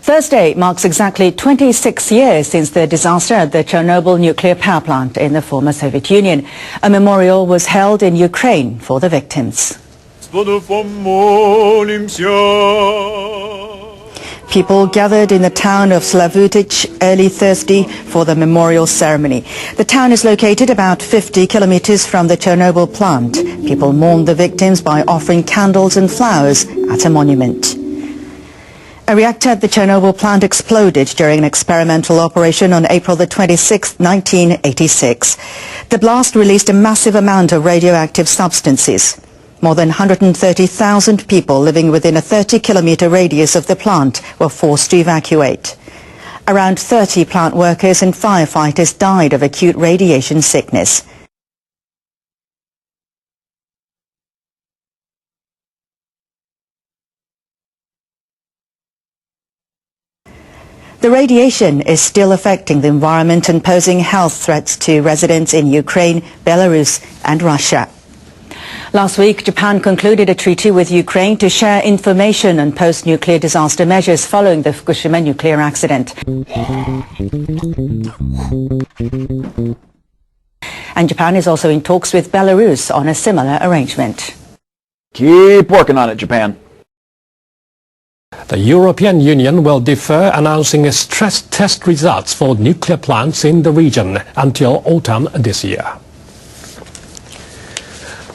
Thursday marks exactly 26 years since the disaster at the Chernobyl nuclear power plant in the former Soviet Union. A memorial was held in Ukraine for the victims. People gathered in the town of Slavutich early Thursday for the memorial ceremony. The town is located about 50 kilometers from the Chernobyl plant. People mourned the victims by offering candles and flowers at a monument. A reactor at the Chernobyl plant exploded during an experimental operation on April the 26th, 1986. The blast released a massive amount of radioactive substances. More than 130,000 people living within a 30-kilometer radius of the plant were forced to evacuate. Around 30 plant workers and firefighters died of acute radiation sickness. The radiation is still affecting the environment and posing health threats to residents in Ukraine, Belarus and Russia. Last week, Japan concluded a treaty with Ukraine to share information on post-nuclear disaster measures following the Fukushima nuclear accident. And Japan is also in talks with Belarus on a similar arrangement. Keep working on it, Japan. The European Union will defer announcing stress test results for nuclear plants in the region until autumn this year.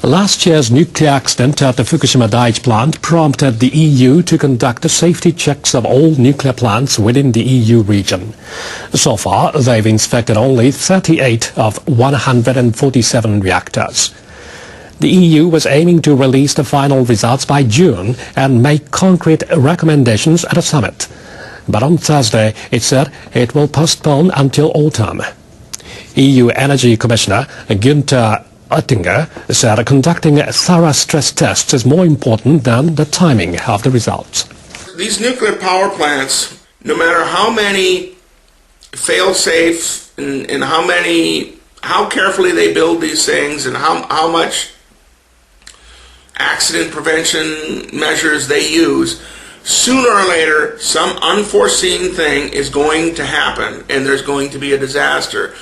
Last year's nuclear accident at the Fukushima Daiichi plant prompted the EU to conduct safety checks of all nuclear plants within the EU region. So far, they've inspected only 38 of 147 reactors. The EU was aiming to release the final results by June and make concrete recommendations at a summit. But on Thursday, it said it will postpone until autumn. EU Energy Commissioner Günther Oettinger said conducting thorough stress tests is more important than the timing of the results. These nuclear power plants, no matter how many fail-safes and how carefully they build these things and how much accident prevention measures they use, sooner or later some unforeseen thing is going to happen and there's going to be a disaster.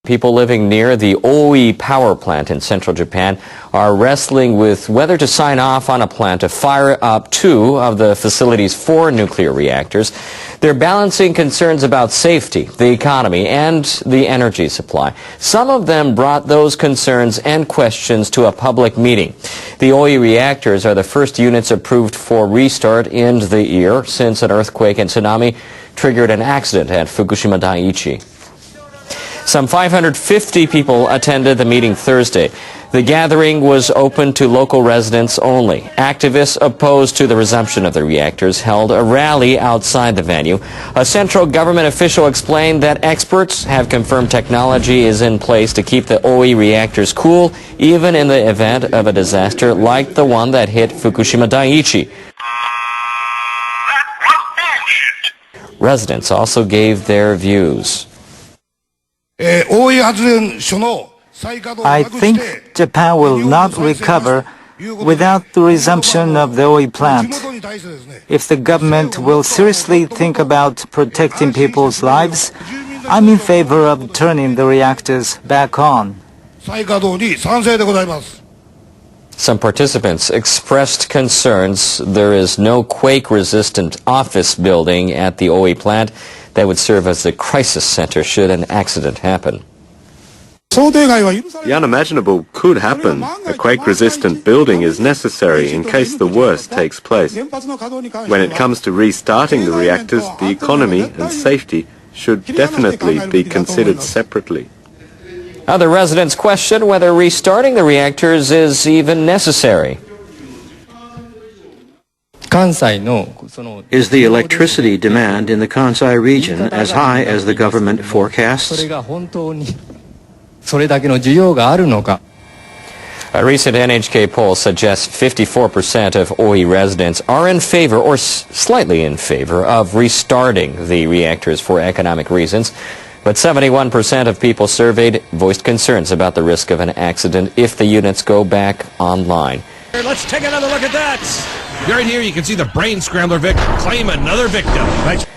People living near the Oi power plant in central Japan are wrestling with whether to sign off on a plan to fire up 2 of the facility's 4 nuclear reactors. They're balancing concerns about safety, the economy, and the energy supply. Some of them brought those concerns and questions to a public meeting. The Oi reactors are the first units approved for restart in the year since an earthquake and tsunami triggered an accident at Fukushima Daiichi. Some 550 people attended the meeting Thursday. The gathering was open to local residents only. Activists opposed to the resumption of the reactors held a rally outside the venue. A central government official explained that experts have confirmed technology is in place to keep the Oi reactors cool, even in the event of a disaster like the one that hit Fukushima Daiichi. Residents also gave their views. I think Japan will not recover without the resumption of the Oi plant. If the government will seriously think about protecting people's lives, I'm in favor of turning the reactors back on. Some participants expressed concerns there is no quake-resistant office building at the Oi plant that would serve as a crisis center should an accident happen. The unimaginable could happen. A quake-resistant building is necessary in case the worst takes place. When it comes to restarting the reactors, the economy and safety should definitely be considered separately. Other residents question whether restarting the reactors is even necessary. Is the electricity demand in the Kansai region as high as the government forecasts? A recent NHK poll suggests 54% of Oi residents are in favor or slightly in favor of restarting the reactors for economic reasons. But 71% of people surveyed voiced concerns about the risk of an accident if the units go back online. Let's take another look at that. Right here, you can see the brain scrambler victim claim another victim.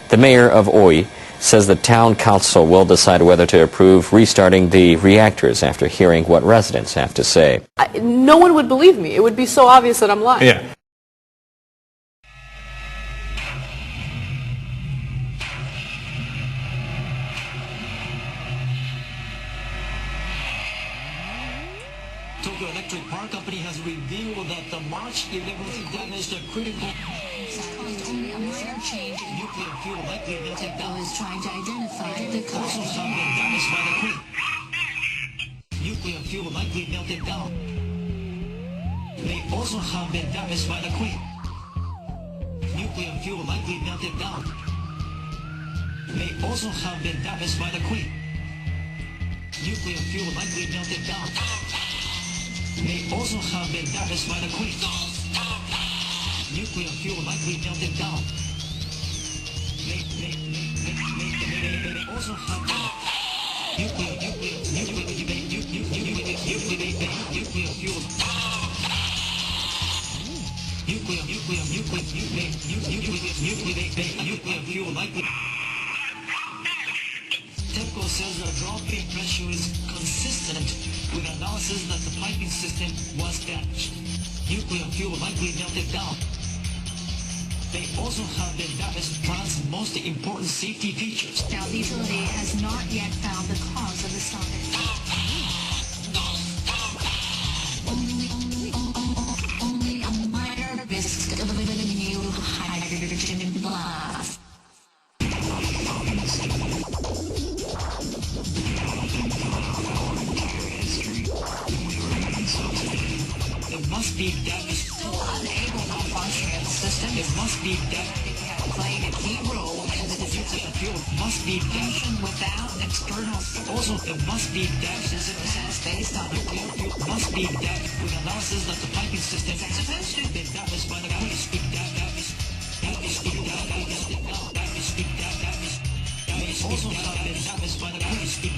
The mayor of Oi says the town council will decide whether to approve restarting the reactors after hearing what residents have to say. No one would believe me. It would be so obvious that I'm lying. Yeah. Tokyo Electric Power Company has revealed that the March 11th damaged a critical only a minor change in nuclear fuel likely melted down. is trying to identify the Also cause. have been damaged by the quake. Nuclear fuel likely melted down. May also have been damaged by the quake. Nuclear fuel likely melted down. May also have been damaged by the quake. Nuclear fuel likely melted down. May also have been damaged by the quake. Nuclear fuel likely melted down. May also have been nuclear fuel. Nuclear fuel likely. TEPCO says the drop in pressure is consistent with analysis that the piping system was damaged. Nuclear fuel likely melted down. They also have been damaged plant's most important safety features. Now, the utility has not yet found the cause of the stoppage. Only a minor risk of a new hydrogen blast. There must be damage. Still unable to function in the system. There must be damage. Played a key role in the Nuclear fuel must be damaged. function without external Also, there must be damage. systems based on Nuclear fuel must be damaged with analysis that the piping system has been damaged by the quake. Also have been damaged by the quake.